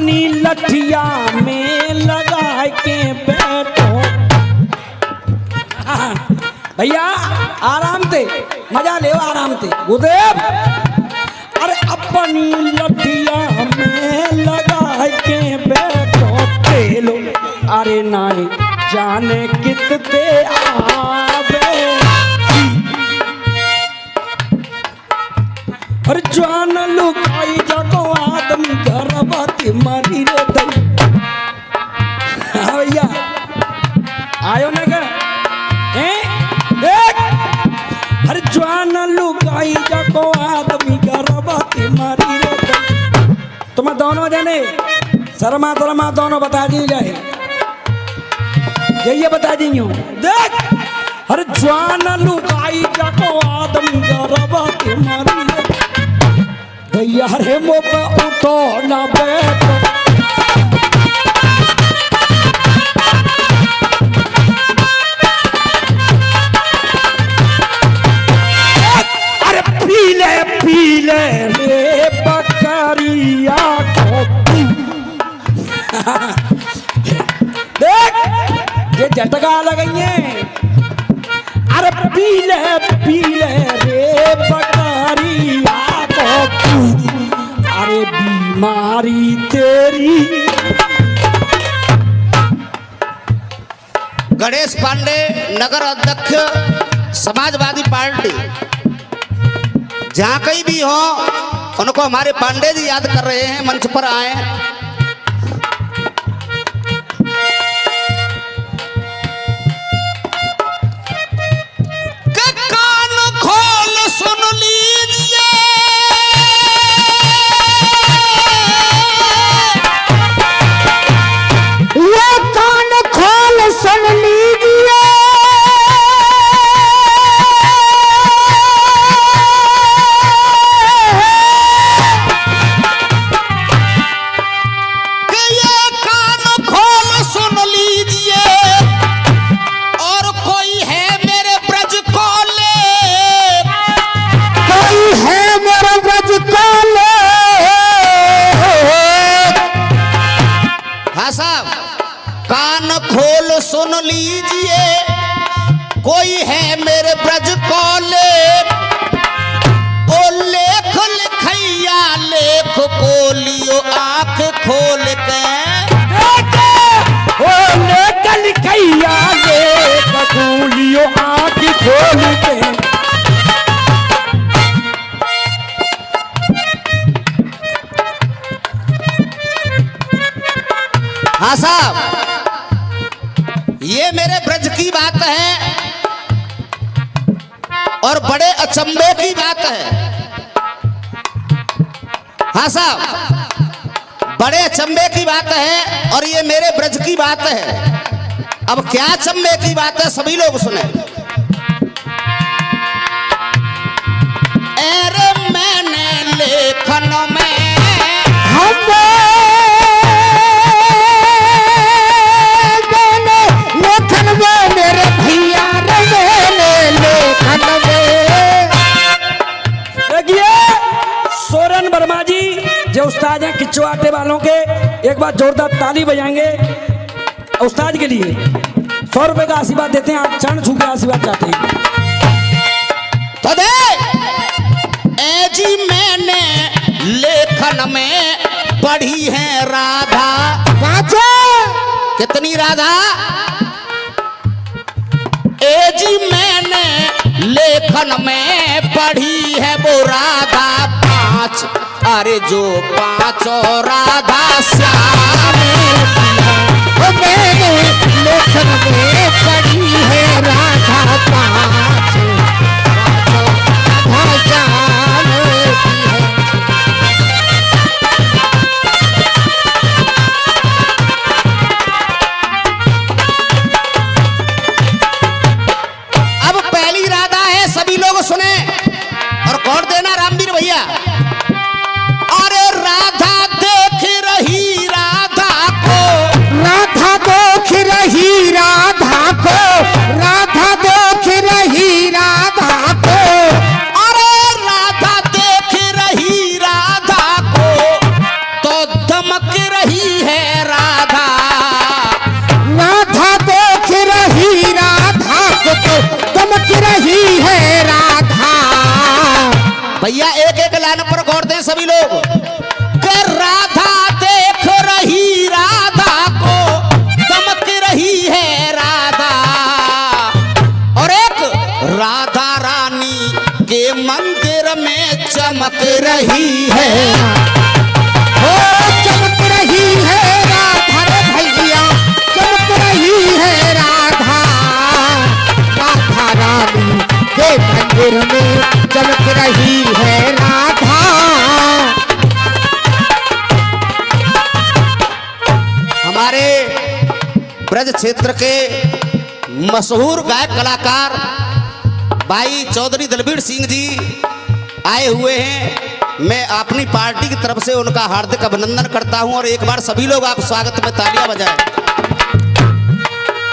अपनी लठिया में लगा के बैठो। भैया आराम से मजा ले आराम से गुरुदेव। अरे अपनी लठिया में लगा के बैठो तेलो। अरे नाई जाने कितने आवे। अरे जान लुकाई जाको आदमी गर्भवती मरी रे दई। भैया आयो ने का देख। अरे जान लुकाई जाको आदमी गर्भवती मरी रे दई। तुम्हें दोनों जने शर्मा शर्मा दोनों बता दी जाए। ये बता दी हूँ देख। अरे जान लुकाई जाको आदमी गर्भवती मरी रे भैया। रे मोपा उठो ना बैठो। अरे पीले रे बकरिया को देख ये झटका लगाई है। अरे पीले रे बकरिया को। अरे बीमारी तेरी। गणेश पांडे नगर अध्यक्ष समाजवादी पार्टी, जहां कहीं भी हो उनको हमारे पांडे जी याद कर रहे हैं। मंच पर आए। कान खोल सुन लीजिए, ये कान खोल सुन लीजिए। ये कान खोल सुन लीजिए। और कोई है मेरे ब्रज को ले, कोई है मेरे ब्रज को ले। हाँ साहब, कान खोल सुन लीजिए। कोई है मेरे ब्रज को ले। ओ लेख लिखैया लेख को लियो आंख खोल के। ओ लेकर लिखैया लेख खोलियो आँख खोल के। हाँ साहब, ये मेरे ब्रज की बात है और बड़े अचंभे की बात है। हाँ साहब, बड़े अचंभे की बात है और ये मेरे ब्रज की बात है। अब क्या अचंभे की बात है सभी लोग सुने। अरे मैंने लेखन में लेखन में मेरे भैया लेखन में। देखिए सोरन वर्मा जी जो उस्ताद हैं किच्चू आटे वालों के, एक बार जोरदार ताली बजाएंगे उस्ताद के लिए। 100 रुपए का आशीर्वाद देते हैं। आप चरण छू के आशीर्वाद चाहते हैं तो दे। ए जी मैंने लेखन में पढ़ी है राधा। पाँचों कितनी राधा? ए जी मैंने लेखन में पढ़ी है वो राधा 5। अरे जो 5 राधा श्याम। मैंने लेखन में पढ़ी है राधा 5। राधा श्याम की है। अब पहली राधा है, सभी लोग सुने और कौन देना रामवीर भैया। अरे राधा देख रही राधा को। सभी लोग कि राधा देख रही राधा को दमक रही है राधा, और एक राधा रानी के मंदिर में चमक रही है। ओ चमक रही है राधा रे भैया, चमक रही है राधा, राधा रानी के मंदिर में चमक रही है राधा। हमारे ब्रज क्षेत्र के मशहूर गायक कलाकार भाई चौधरी दलबीर सिंह जी आए हुए हैं। मैं अपनी पार्टी की तरफ से उनका हार्दिक अभिनंदन करता हूं, और एक बार सभी लोग आप स्वागत में तालियां बजाएं।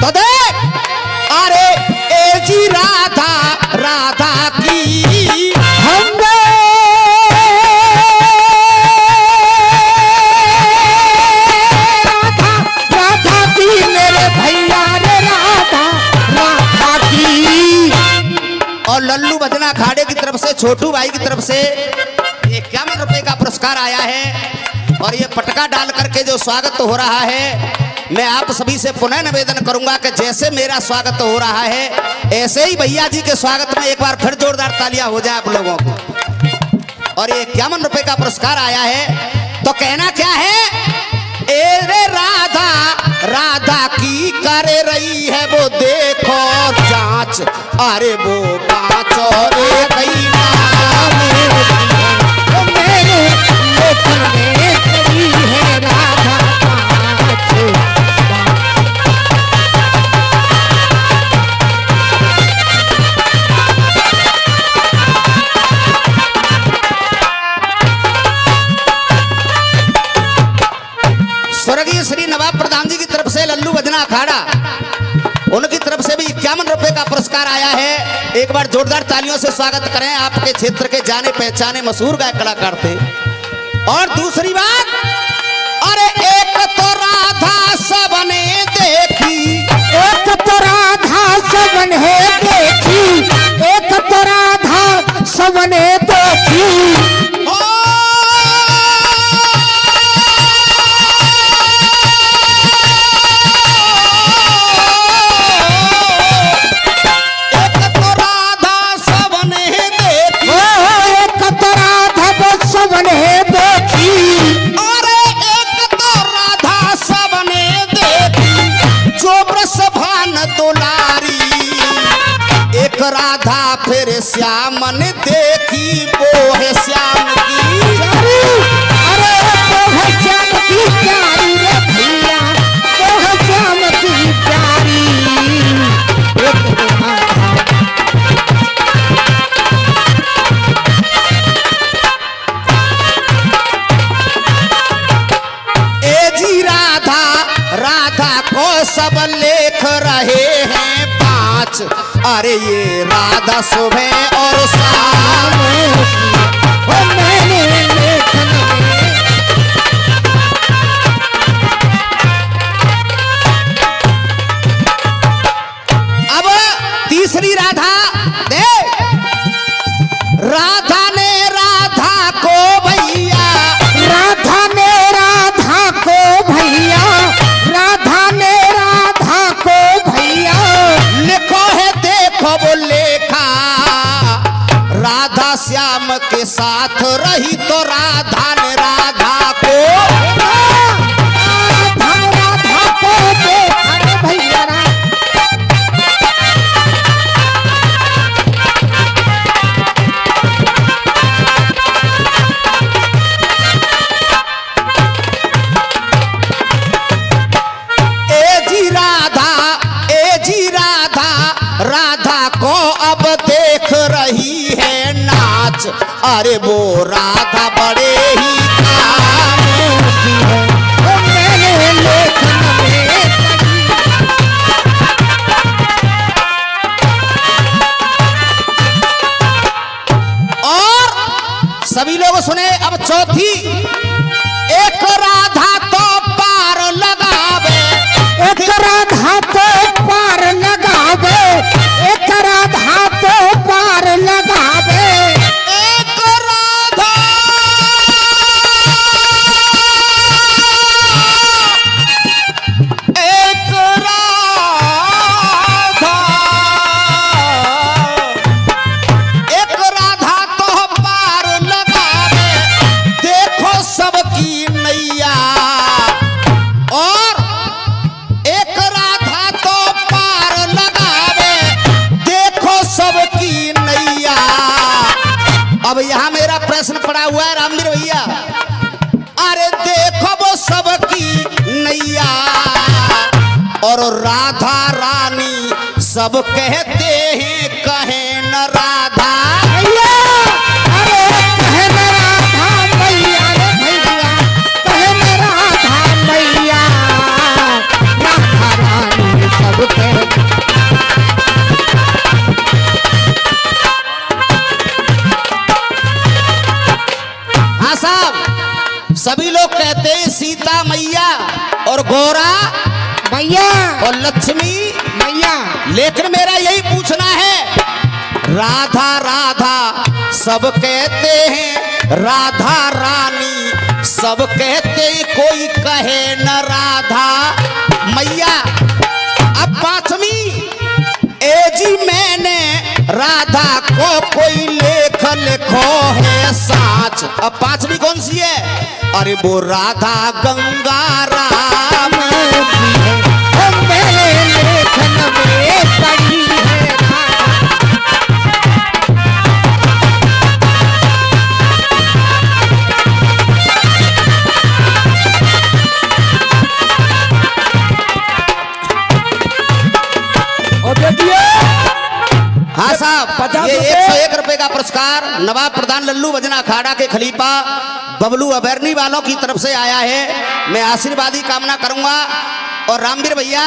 तो देख, अरे ए जी राधा राधा की हमने राधा राधा की मेरे भैया रे राधा राधा की। और लल्लू भजना अखाड़े की तरफ से छोटू भाई की तरफ से 51 रुपए का पुरस्कार आया है, और ये पटका डाल करके जो स्वागत हो रहा है, मैं आप सभी से पुनः निवेदन करूंगा कि जैसे मेरा स्वागत हो रहा है ऐसे ही भैया जी के स्वागत में एक बार फिर जोरदार तालियां हो जाए आप लोगों को। और ये 51 रुपए का पुरस्कार आया है, तो कहना क्या है, ए रे राधा राधा की कर रही है वो देखो जांच, अरे वो पाँच और भैया मेरे लेखन में खड़ी है राधा पाँच। स्वर्गीय श्री नवाब प्रधान जी की तरफ से लल्लू भजना अखाड़ा, उनकी तरफ से भी 51 रुपए का पुरस्कार आया है। एक बार जोरदार तालियों से स्वागत करें, आपके क्षेत्र के जाने पहचाने मशहूर गायक कलाकार थे। और दूसरी बात, अरे एक तो राधा सबने देखी, एक तो राधा सबने देखी, एक तो राधा सबने देखी। ओ एक तो राधा सबने देखी, एक तो राधा सबने देखी, अरे एक तो राधा सबने देखी जो ब्रसभान दुलारी, एक राधा फिर श्याम ने देखी वो है श्याम की। अरे वो है श्याम की प्यारी रे भैया, वो है श्याम की प्यारी। एक राधा ए जी राधा राधा को सब लेख रहे हैं पाँच, अरे ये राधा सुबह और शाम, ओ मैंने लेखन में अब तीसरी राधा दे, राधा ने राधा को भैया, राधा ने राधा को भैया, राधा ने राधा को भैया। लिखो है देखो वो लेखा, राधा श्याम के साथ रही तो राधा ने राधा को, राधा राधा को देखा रे भैया रा। ए जी राधा राधा को अब देख रही है नाच, अरे वो राधा बड़े ही काम की है। ओ मैंने लेखन में और सभी लोग सुने, अब चौथी, एक राधा तो पार लगावे, एक राधा तो पार लगावे, एक राधा तो पार लगावे। एक राधा खड़ा हुआ है रामवीर भैया। अरे देखो वो सबकी नैया और राधा रानी सब कहते हैं कहे न राधा। भैया अरे कहे न राधा मैया रे भैया, कहे न राधा मैया, राधा रानी सब कहते। हाँ साहब, सभी लोग कहते हैं सीता मैया और गौरा मैया और लक्ष्मी मैया, लेकिन मेरा यही पूछना है, राधा राधा सब कहते हैं, राधा रानी सब कहते हैं, कोई कहे न राधा मैया। अब पांचवी एजी मैंने राधा को कोई लेख लिखो है साच। अब पांचवी कौन सी है? अरे वो राधा गंगा राम मेरे लेखन में पड़ी है और देखिए हाँ साहब, 50 ये रुपए। 101 रुपए का पुरस्कार नवाब प्रधान लल्लू भजना अखाड़ा के खलीफा बबलू अबैरनी वालों की तरफ से आया है। मैं आशीर्वादी कामना करूंगा और रामवीर भैया